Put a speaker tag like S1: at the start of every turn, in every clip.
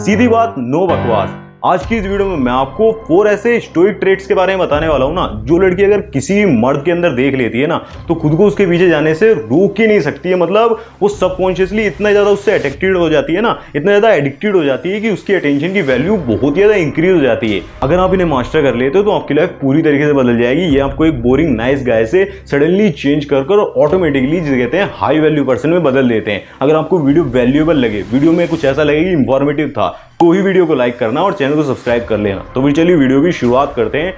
S1: सीधी बात, नो बकवास। आज की इस वीडियो में मैं आपको 4 ऐसे स्टोइक ट्रेट्स के बारे में बताने वाला हूं ना, जो लड़की अगर किसी मर्द के अंदर देख लेती है ना, तो खुद को उसके पीछे जाने से रोक ही नहीं सकती है। मतलब वो सबकॉन्शियसली इतना ज्यादा उससे अट्रैक्टेड हो जाती है ना, इतना ज्यादा एडिक्टेड हो जाती है कि उसकी अटेंशन की वैल्यू बहुत ज्यादा इंक्रीज हो जाती है। अगर आप इन्हें मास्टर कर लेते हो तो आपकी लाइफ पूरी तरीके से बदल जाएगी। ये आपको एक बोरिंग नाइस गाय से सडनली चेंज कर ऑटोमेटिकली जिसे कहते हैं हाई वैल्यू पर्सन में बदल देते हैं। अगर आपको वीडियो वैल्यूएबल लगे, वीडियो में कुछ ऐसा लगे कि इंफॉर्मेटिव था, तो ही वीडियो को लाइक करना और चैनल को सब्सक्राइब कर लेना। तो फिर चलिए वीडियो की शुरुआत करते हैं।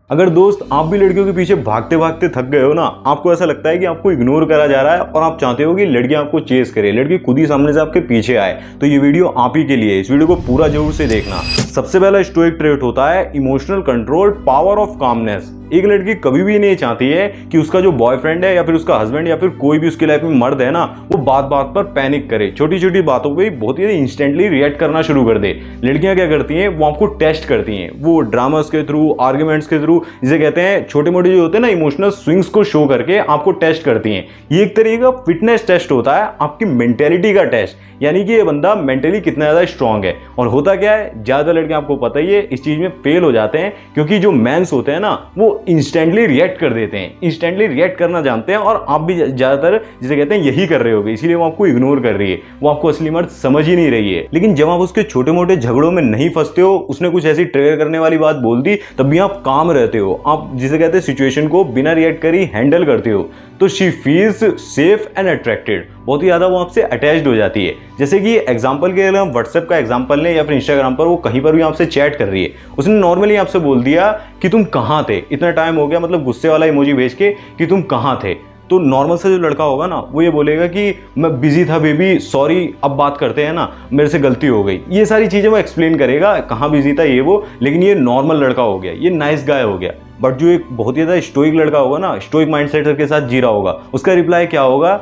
S1: अगर दोस्त आप भी लड़कियों के पीछे भागते भागते थक गए हो ना, आपको ऐसा लगता है कि आपको इग्नोर करा जा रहा है और आप चाहते हो कि लड़की आपको चेस करे, लड़की खुद ही सामने से आपके पीछे आए, तो ये वीडियो आप ही के लिए है। इस वीडियो को पूरा जरूर से देखना। सबसे पहला स्टोइक ट्रेट होता है emotional control, power of calmness. एक लड़की कभी भी नहीं चाहती है कि उसका जो बॉयफ्रेंड है या फिर उसका हस्बैंड या फिर कोई भी उसकी लाइफ में मर्द है ना, वो बात बात पर पैनिक करे, छोटी छोटी बातों पे बहुत ही इंस्टेंटली रिएक्ट करना शुरू कर दे। लड़कियां क्या करती हैं, वो आपको टेस्ट करती हैं, वो ड्रामास के थ्रू, आर्ग्यूमेंट्स के थ्रू, जिसे कहते हैं छोटे मोटे जो होते हैं ना इमोशनल स्विंग्स को शो करके आपको टेस्ट करती हैं। ये एक तरीके का फिटनेस टेस्ट होता है, आपकी मेंटेलिटी का टेस्ट, यानी कि ये बंदा मेंटली कितना ज्यादा स्ट्रांग है। और होता क्या है, ज्यादा लड़के आपको पता ही है इस चीज में फेल हो जाते हैं, क्योंकि जो मेंस होते हैं ना, वो इंस्टेंटली रिएक्ट कर देते हैं, इंस्टेंटली रिएक्ट करना जानते हैं। और आप भी ज्यादातर जिसे कहते हैं यही कर रहे होगे, इसीलिए वो आपको इग्नोर कर रही है, वो आपको असली मर्द समझ ही नहीं रही है। लेकिन जब आप उसके छोटे मोटे झगड़ों में नहीं फंसते हो, उसने कुछ ऐसी ट्रिगर करने वाली बात बोल दी, तब भी आप काम रहते हो, आप जिसे कहते हैं सिचुएशन को बिना रिएक्ट करी हैंडल करते हो, तो she feels safe and attracted. बहुत ही ज्यादा वो आपसे अटैच्ड हो जाती है। जैसे कि एग्जांपल के लिए हम व्हाट्सएप का एग्जांपल लें या फिर इंस्टाग्राम पर वो कहीं पर भी आपसे चैट कर रही है, उसने नॉर्मली आपसे बोल दिया कि तुम कहाँ थे, इतना टाइम हो गया, मतलब गुस्से वाला इमोजी भेज के कि तुम कहाँ थे, तो नॉर्मल से जो लड़का होगा ना, वो ये बोलेगा कि मैं बिजी था बेबी, सॉरी, अब बात करते हैं ना, मेरे से गलती हो गई। ये सारी चीजें वो एक्सप्लेन करेगा, कहाँ बिजी था ये वो, लेकिन ये नॉर्मल लड़का हो गया, ये नाइस गाय हो गया। बट जो एक बहुत ही ज्यादा स्टोइक लड़का होगा ना, स्टोइक माइंडसेट के साथ जी रहा होगा, उसका रिप्लाई क्या होगा,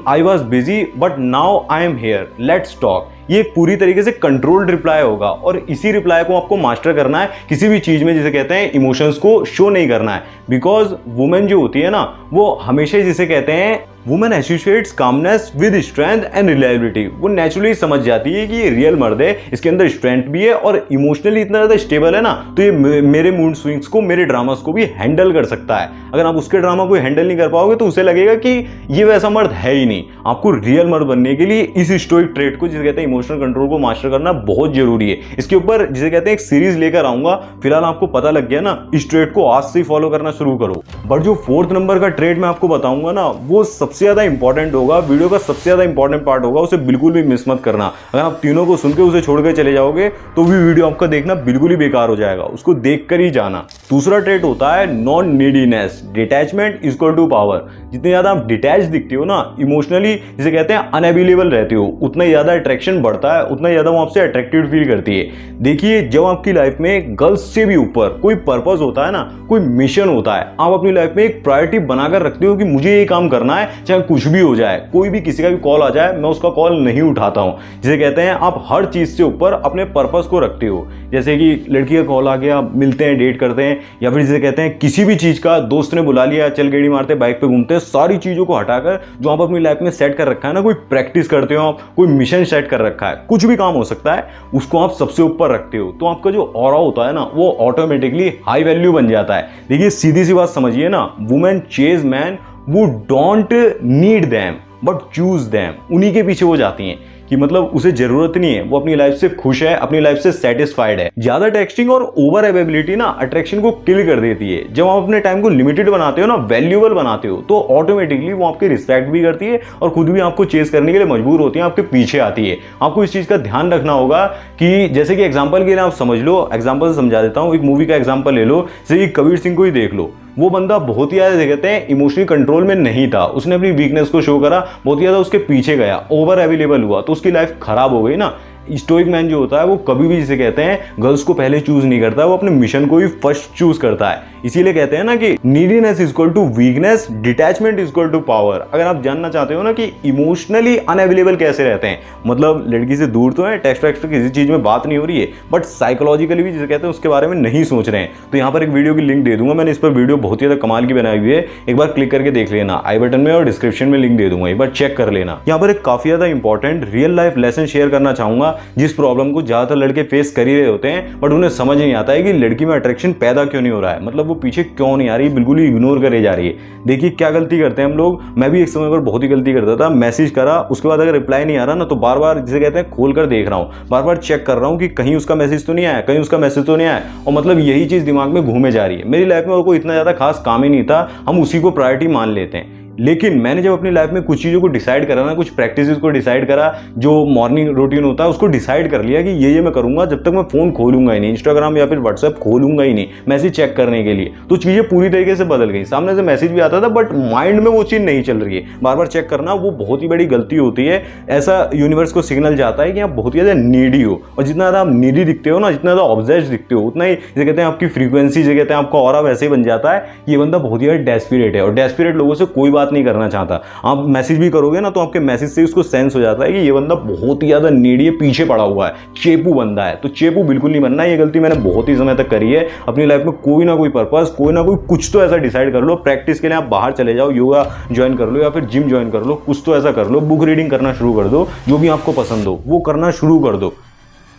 S1: I was busy but now I am here, let's talk. ये पूरी तरीके से कंट्रोल्ड रिप्लाई होगा और इसी रिप्लाई को आपको मास्टर करना है किसी भी चीज में, जिसे कहते हैं इमोशंस को शो नहीं करना है। बिकॉज वुमेन जो होती है ना, वो हमेशा जिसे कहते हैं women associates calmness with strength and reliability. वो नेचुरली समझ जाती है कि ये रियल मर्द है, इसके अंदर स्ट्रेंथ भी है और इमोशनली इतना ज्यादा स्टेबल है ना, तो ये मेरे मूड स्विंग्स को, मेरे ड्रामास को भी हैंडल कर सकता है। अगर आप उसके ड्रामा को हैंडल नहीं कर पाओगे तो उसे लगेगा कि ये वैसा मर्द है ही नहीं। आपको रियल मर्द बनने के लिए इस स्टोइक ट्रेट को, जिसे कहते हैं इमोशनल कंट्रोल को मास्टर करना बहुत जरूरी है। इसके ऊपर जिसे कहते हैं एक सीरीज लेकर आऊंगा। फिलहाल आपको पता लग गया ना, इस ट्रेट को आज से ही फॉलो करना शुरू करो। बट जो 4th नंबर का ट्रेट मैं आपको बताऊंगा ना, वो सबसे ज्यादा इंपॉर्टेंट होगा, वीडियो का सबसे ज्यादा इंपॉर्टेंट पार्ट होगा, उसे बिल्कुल भी मिस मत करना। अगर आप तीनों को सुन के उसे छोड़ के चले जाओगे तो भी वीडियो आपका देखना बिल्कुल ही बेकार हो जाएगा, उसको देख कर ही जाना। दूसरा ट्रेट होता है non neediness, detachment equal to power. जितने ज्यादा आप डिटैच दिखते हो ना, इमोशनली जिसे कहते हैं अनअवेलेबल रहते हो, उतना ही ज्यादा अट्रैक्शन बढ़ता है, उतना ज्यादा वो आपसे अट्रैक्टिव फील करती है। देखिए, जब आपकी लाइफ में गर्ल्स से भी ऊपर कोई पर्पस होता है ना, कोई मिशन होता है, आप अपनी लाइफ में एक प्रायोरिटी बनाकर रखते हो कि मुझे ये काम करना है, चाहे कुछ भी हो जाए, कोई भी किसी का भी कॉल आ जाए, मैं उसका कॉल नहीं उठाता हूं। जिसे कहते हैं आप हर चीज से ऊपर अपने पर्पस को रखते हो। जैसे कि लड़की का कॉल आ गया, मिलते हैं, डेट करते हैं, या फिर जिसे कहते हैं किसी भी चीज का, दोस्त ने बुला लिया, चल गेड़ी मारते, बाइक पे घूमते हैं, सारी चीजों को हटाकर जो आप अपनी लाइफ में सेट कर रखा है ना, कोई प्रैक्टिस करते हो आप, कोई मिशन सेट कर रखा है, कुछ भी काम हो सकता है, उसको आप सबसे ऊपर रखते हो, तो आपका जो ऑरा होता है ना, वो ऑटोमेटिकली हाई वैल्यू बन जाता है। देखिए, सीधी सी बात समझिए ना, वुमेन चेज मैन वो don't need them but choose them. उन्हीं के पीछे वो जाती हैं कि मतलब उसे जरूरत नहीं है, वो अपनी लाइफ से खुश है, अपनी लाइफ से सेटिस्फाइड है। ज्यादा टेक्सटिंग और ओवर अवेलेबिलिटी ना अट्रैक्शन को किल कर देती है। जब आप अपने टाइम को लिमिटेड बनाते हो ना, वैल्यूएबल बनाते हो, तो ऑटोमेटिकली वो आपकी रिस्पेक्ट भी करती है और खुद भी आपको चेस करने के लिए मजबूर होती है, आपके पीछे आती है। आपको इस चीज का ध्यान रखना होगा कि जैसे कि एग्जाम्पल के लिए आप समझ लो, एग्जाम्पल से समझा देता हूँ, एक मूवी का एग्जाम्पल ले लो, जैसे कि कबीर सिंह को ही देख लो। वो बंदा बहुत ही ज्यादा कहते हैं इमोशनली कंट्रोल में नहीं था, उसने अपनी वीकनेस को शो करा, बहुत ही ज्यादा उसके पीछे गया, ओवर अवेलेबल हुआ, तो उसकी लाइफ खराब हो गई ना। स्टोइक मैन जो होता है वो कभी भी जिसे कहते हैं गर्ल्स को पहले चूज नहीं करता, वो अपने मिशन को ही फर्स्ट चूज करता है। इसीलिए कहते हैं ना कि neediness is equal to weakness, detachment is equal to power. अगर आप जानना चाहते हो ना कि इमोशनली अनअवेलेबल कैसे रहते हैं, मतलब लड़की से दूर तो है, टेक्स्ट वैक्स्ट पे किसी चीज में बात नहीं हो रही है, बट साइकोलॉजिकली भी जिसे कहते हैं उसके बारे में नहीं सोच रहे हैं, तो यहाँ पर एक वीडियो की लिंक दे दूंगा, मैंने इस पर वीडियो बहुत ही ज्यादा कमाल की बनाई हुई है, एक बार क्लिक करके देख लेना, आई बटन में और डिस्क्रिप्शन में लिंक दे दूंगा, एक बार चेक कर लेना। यहाँ पर एक काफी ज्यादा important real life lesson share करना चाहूंगा, जिस प्रॉब्लम को ज्यादातर लड़के फेस कर ही रहे होते हैं, बट उन्हें समझ नहीं आता है कि लड़की में अट्रैक्शन पैदा क्यों नहीं हो रहा है, मतलब वो पीछे क्यों नहीं आ रही, बिल्कुल ही इग्नोर करे जा रही है। देखिए क्या गलती करते हैं हम लोग, मैं भी एक समय पर बहुत ही गलती करता था, मैसेज करा, उसके बाद अगर रिप्लाई नहीं आ रहा ना तो बार बार जिसे कहते हैं खोल कर देख रहा हूँ, बार बार चेक कर रहा हूँ कि कहीं उसका मैसेज तो नहीं आया, कहीं उसका मैसेज तो नहीं आया, और मतलब यही चीज दिमाग में घूमे जा रही है। मेरी लाइफ में और कोई इतना ज्यादा खास काम ही नहीं था, हम उसी को प्रायोरिटी मान लेते हैं। लेकिन मैंने जब अपनी लाइफ में कुछ चीज़ों को डिसाइड करा ना, कुछ प्रैक्टिसेस को डिसाइड करा, जो मॉर्निंग रूटीन होता है उसको डिसाइड कर लिया कि ये मैं करूंगा, जब तक मैं फोन खोलूंगा ही नहीं, इंस्टाग्राम या फिर व्हाट्सएप खोलूंगा ही नहीं मैसेज चेक करने के लिए, तो चीज़ें पूरी तरीके से बदल गई। सामने से मैसेज भी आता था बट माइंड में वो चीज़ नहीं चल रही है, बार बार चेक करना वो बहुत ही बड़ी गलती होती है। ऐसा यूनिवर्स को सिग्नल जाता है कि आप बहुत ही ज़्यादा नीडी हो, और जितना ज़्यादा आप नीडी दिखते हो ना, जितना ज़्यादा ऑब्सेस्ड दिखते हो, उतना ही जैसे कहते हैं आपकी फ्रीक्वेंसी, जैसे कहते हैं आपका ऑरा वैसे ही बन जाता है, ये बंदा बहुत ही ज़्यादा डेस्परेट है, और डेस्परेट लोगों से कोई बात नहीं करना चाहता। आप मैसेज भी करोगे ना तो आपके मैसेज से उसको सेंस हो जाता है कि ये बंदा बहुत ही ज्यादा नीडी है, पीछे पड़ा हुआ है, चेपू बंदा है। तो चेपू बिल्कुल नहीं बनना, ये गलती मैंने बहुत ही समय तक करी है अपनी लाइफ में। कोई ना कोई पर्पस, कोई ना कोई कुछ तो ऐसा डिसाइड कर लो। प्रैक्टिस के लिए आप बाहर चले जाओ, योगा ज्वाइन कर लो या फिर जिम ज्वाइन कर लो, कुछ तो ऐसा कर लो, बुक रीडिंग करना शुरू कर दो, जो भी आपको पसंद हो वो करना शुरू कर दो,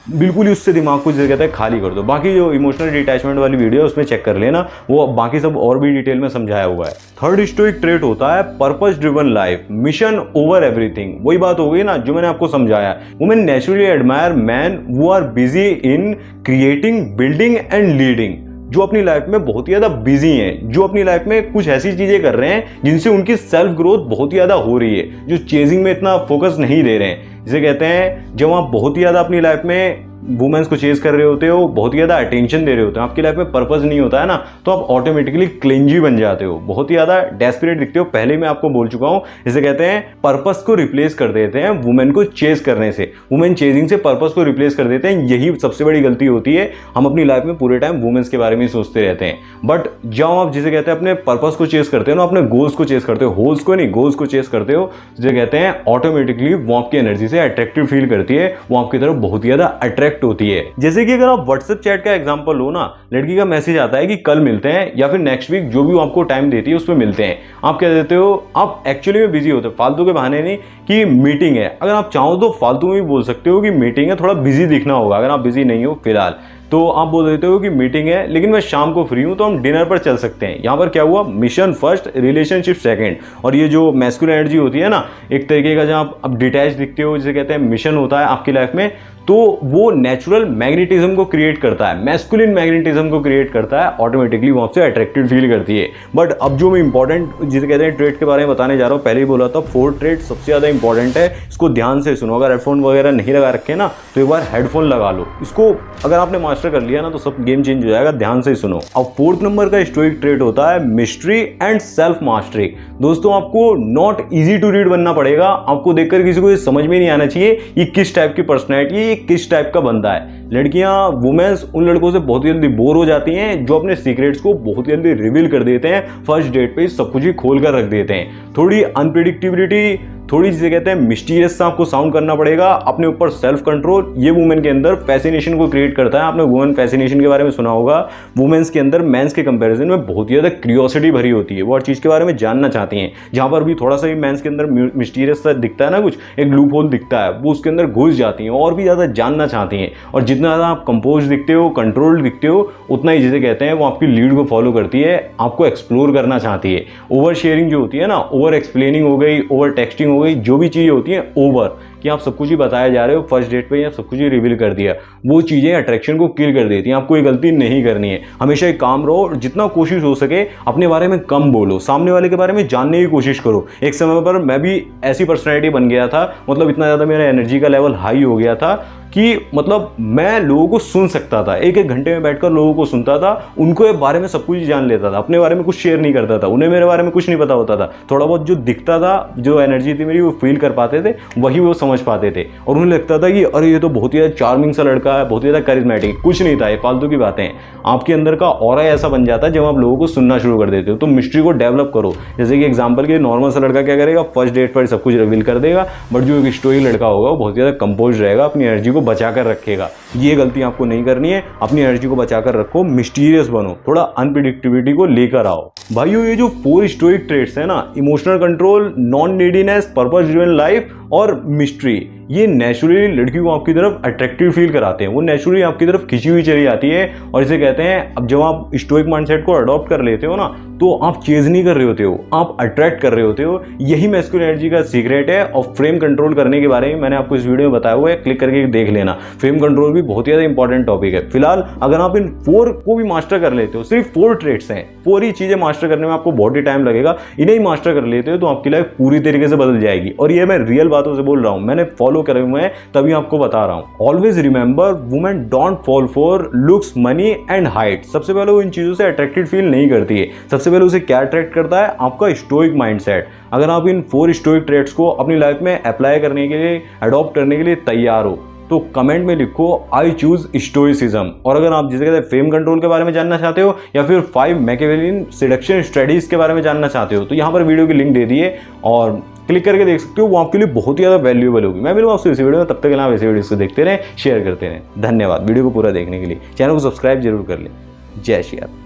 S1: बिल्कुल ही उससे दिमाग को जैसे कहते हैं खाली कर दो। बाकी जो इमोशनल डिटैचमेंट वाली वीडियो है उसमें चेक कर लेना, वो बाकी सब और भी डिटेल में समझाया हुआ है। थर्ड स्टोइक ट्रेट होता है purpose driven life, mission over everything. वही बात हो गई ना जो मैंने आपको समझाया। Women naturally admire man who are busy in creating, building and leading, जो अपनी लाइफ में बहुत ही ज्यादा बिजी हैं, जो अपनी लाइफ में कुछ ऐसी चीजें कर रहे हैं जिनसे उनकी सेल्फ ग्रोथ बहुत ही ज्यादा हो रही है, जो चेजिंग में इतना फोकस नहीं दे रहे हैं। जिसे कहते हैं जब आप बहुत ही ज्यादा अपनी लाइफ में वुमेन्स को चेज कर रहे होते हो, बहुत ही ज्यादा अटेंशन दे रहे होते हो, आपकी लाइफ में पर्पस नहीं होता है ना, तो आप ऑटोमेटिकली क्लिंजी बन जाते हो, बहुत ही ज्यादा डेस्परेट दिखते हो। पहले ही मैं आपको बोल चुका हूं, जिसे कहते हैं पर्पस को रिप्लेस कर देते हैं वुमेन को चेज करने से, वुमेन चेजिंग से पर्पस को रिप्लेस कर देते हैं। यही सबसे बड़ी गलती होती है, हम अपनी लाइफ में पूरे टाइम वुमेन्स के बारे में सोचते रहते हैं। बट जब आप जिसे कहते हैं अपने पर्पस को चेज करते हो ना, अपने गोल्स को चेज करते हो, होल्स को नहीं गोल्स को चेज करते हो, जिसे कहते हैं ऑटोमेटिकली वो आपकी एनर्जी से अट्रैक्टिव फील करती है, वो आपकी तरफ बहुत ही ज्यादा अट्रैक्ट होती है। जैसे कि अगर आप व्हाट्सएप चैट का एग्जांपल लो ना, लड़की का मैसेज आता है कि कल मिलते हैं या फिर नेक्स्ट वीक, जो भी आपको टाइम देती है उस पर मिलते हैं। आप कह देते हो, आप एक्चुअली में बिजी होते हो, फालतू के बहाने नहीं कि मीटिंग है। अगर आप चाहो तो फालतू में भी बोल सकते हो कि मीटिंग है, थोड़ा बिजी दिखना होगा। अगर आप बिजी नहीं हो फिलहाल तो आप बोल देते हो कि मीटिंग है लेकिन मैं शाम को फ्री हूं, तो हम डिनर पर चल सकते हैं। यहाँ पर क्या हुआ, मिशन फर्स्ट, रिलेशनशिप सेकंड। और ये जो मैस्कुलिन एनर्जी होती है ना, एक तरीके का जहाँ आप डिटैच दिखते हो, जिसे कहते हैं मिशन होता है आपकी लाइफ में, तो वो नेचुरल मैग्नेटिज्म को क्रिएट करता है, मैस्कुलिन मैग्नेटिज्म को क्रिएट करता है, ऑटोमेटिकली वो आपसे अट्रैक्टेड फील करती है। बट अब जो मैं इंपॉर्टेंट जिसे कहते हैं ट्रेट के बारे में बताने जा रहा हूँ, पहले ही बोला था, फोर्थ ट्रेट सबसे ज़्यादा इंपॉर्टेंट है। इसको ध्यान से सुनो, अगर हेडफोन वगैरह नहीं लगा रखे ना तो एक बार हेडफोन लगा लो। इसको अगर आपने मास्टर कर लिया ना तो सब गेम चेंज हो जाएगा, ध्यान से सुनो। अब फोर्थ नंबर का स्टोइक ट्रेट होता है मिस्ट्री एंड सेल्फ मास्टरी। दोस्तों आपको नॉट ईजी टू रीड बनना पड़ेगा, आपको देखकर किसी को ये समझ में नहीं आना चाहिए ये किस टाइप की पर्सनैलिटी है, ये किस टाइप का बंदा है। लड़कियां, वुमेन्स उन लड़कों से बहुत ही जल्दी बोर हो जाती हैं जो अपने सीक्रेट्स को बहुत जल्दी रिवील कर देते हैं, फर्स्ट डेट पे सब कुछ ही खोल कर रख देते हैं। थोड़ी अनप्रिडिक्टिबिलिटी, थोड़ी जिसे कहते हैं मिस्टीरियस सा आपको साउंड करना पड़ेगा, अपने ऊपर सेल्फ कंट्रोल, ये वुमेन के अंदर फैसिनेशन को क्रिएट करता है। आपने वुमेन फैसिनेशन के बारे में सुना होगा। वुमेन्स के अंदर मेंस के कंपैरिजन में बहुत ही ज्यादा क्यूरियोसिटी भरी होती है, वो हर चीज के बारे में जानना चाहती हैं। जहां पर भी थोड़ा सा भी मेंस के अंदर मिस्टीरियस सा दिखता है ना, कुछ एक लूप होल दिखता है, वो उसके अंदर घुस जाती हैं और भी ज्यादा जानना चाहती हैं। और जितना ज्यादा आप कंपोज दिखते हो, कंट्रोल्ड दिखते हो, उतना ही जिसे कहते हैं वो आपकी लीड को फॉलो करती है, आपको एक्सप्लोर करना चाहती है। ओवर शेयरिंग जो होती है ना, ओवर एक्सप्लेनिंग हो गई, ओवर टेक्सटिंग हो गई, जो भी चीज़ होती है ओवर, कि आप सब कुछ ही बताया जा रहे हो फर्स्ट डेट पे, आप सब कुछ ही रिवील कर दिया, वो चीज़ें अट्रैक्शन को किल कर देती हैं। आपको ये गलती नहीं करनी है, हमेशा एक काम रहो और जितना कोशिश हो सके अपने बारे में कम बोलो, सामने वाले के बारे में जानने की कोशिश करो। एक समय पर मैं भी ऐसी पर्सनैलिटी बन गया था, मतलब इतना ज़्यादा मेरा एनर्जी का लेवल हाई हो गया था कि मतलब मैं लोगों को सुन सकता था, एक एक घंटे में बैठकर लोगों को सुनता था, उनको बारे में सब कुछ जान लेता था, अपने बारे में कुछ शेयर नहीं करता था, उन्हें मेरे बारे में कुछ नहीं पता होता था। थोड़ा बहुत जो दिखता था, जो एनर्जी थी मेरी, वो फील कर पाते थे, वही वो समझ समझ पाते थे और उन्हें लगता था कि अरे ये तो बहुत ही ज़्यादा चार्मिंग सा लड़का है, बहुत ही ज़्यादा करिश्मेटिक। कुछ नहीं था, ये फालतू की बातें हैं। आपके अंदर का ऑरा ऐसा बन जाता है जब आप लोगों को सुनना शुरू कर देते हो। तो मिस्ट्री को डेवलप करो। जैसे कि एग्जाम्पल के नॉर्मल सा लड़का क्या करेगा, फर्स्ट डेट पर सब कुछ रिवील कर देगा, बट जो एक स्टोइक लड़का होगा वो बहुत ज़्यादा कंपोज रहेगा, अपनी एनर्जी को बचा कर रखेगा। ये गलती आपको नहीं करनी है। अपनी एनर्जी को बचा कर रखो, मिस्टीरियस बनो, थोड़ा अनप्रिडिक्टिविटी को लेकर आओ। भाइयों, ये जो 4 स्टोइक ट्रेट्स है ना, emotional control, non neediness, purpose driven life और मिस्ट्री, ये नेचुरली लड़की को आपकी तरफ अट्रैक्टिव फील कराते हैं। वो नेचुरली आपकी तरफ खिंची हुई चली जाती है। और इसे कहते हैं, अब जब आप स्टोइक माइंडसेट को अडॉप्ट कर लेते हो ना, तो आप चेज नहीं कर रहे होते हो, आप अट्रैक्ट कर रहे होते हो। यही मैस्कुलिन एनर्जी का सीक्रेट है। और फ्रेम कंट्रोल करने के बारे में मैंने आपको इस वीडियो में बताया हुआ है, क्लिक करके देख लेना। फ्रेम कंट्रोल भी बहुत ही ज़्यादा इंपॉर्टेंट टॉपिक है। फिलहाल अगर आप इन 4 को भी मास्टर कर लेते हो, सिर्फ 4 ट्रेट्स हैं, 4 ही चीज़ें मास्टर करने में आपको बहुत ही टाइम लगेगा, इन्हें ही मास्टर कर लेते हो तो आपकी लाइफ पूरी तरीके से बदल जाएगी। और ये मैं रियल बातों से बोल रहा हूँ, मैंने फॉलो करे हुए हैं, तभी आपको बता रहा हूँ। Always remember, women don't fall for looks, money and height. सबसे पहले वो इन चीज़ों से अट्रैक्टेड फील नहीं करती है। सबसे पहले उसे क्या अट्रैक्ट करता है, आपका स्टोइक माइंडसेट। अगर आप इन 4 स्टोइक ट्रेट्स को अपनी लाइफ में अप्लाई करने के लिए, अडॉप्ट करने के लिए तैयार हो, तो कमेंट में लिखो आई चूज स्टोइसिज्म। और अगर आप जिसे कहते हैं फेम कंट्रोल के बारे में जानना चाहते हो, या फिर 5 मैकियावेलियन सिडक्शन स्ट्रेटजीज के बारे में जानना चाहते हो, तो यहाँ पर वीडियो की लिंक दे दी है और क्लिक करके देख सकते हो। वो आपके लिए बहुत ही ज़्यादा वैल्यूएबल होगी। मैं मिलूंगा आपसे इस वीडियो में, तब तक के लिए आप ऐसे वीडियोस को देखते रहें, शेयर करते रहें। धन्यवाद वीडियो को पूरा देखने के लिए। चैनल को सब्सक्राइब जरूर कर लें। जय श्री राम।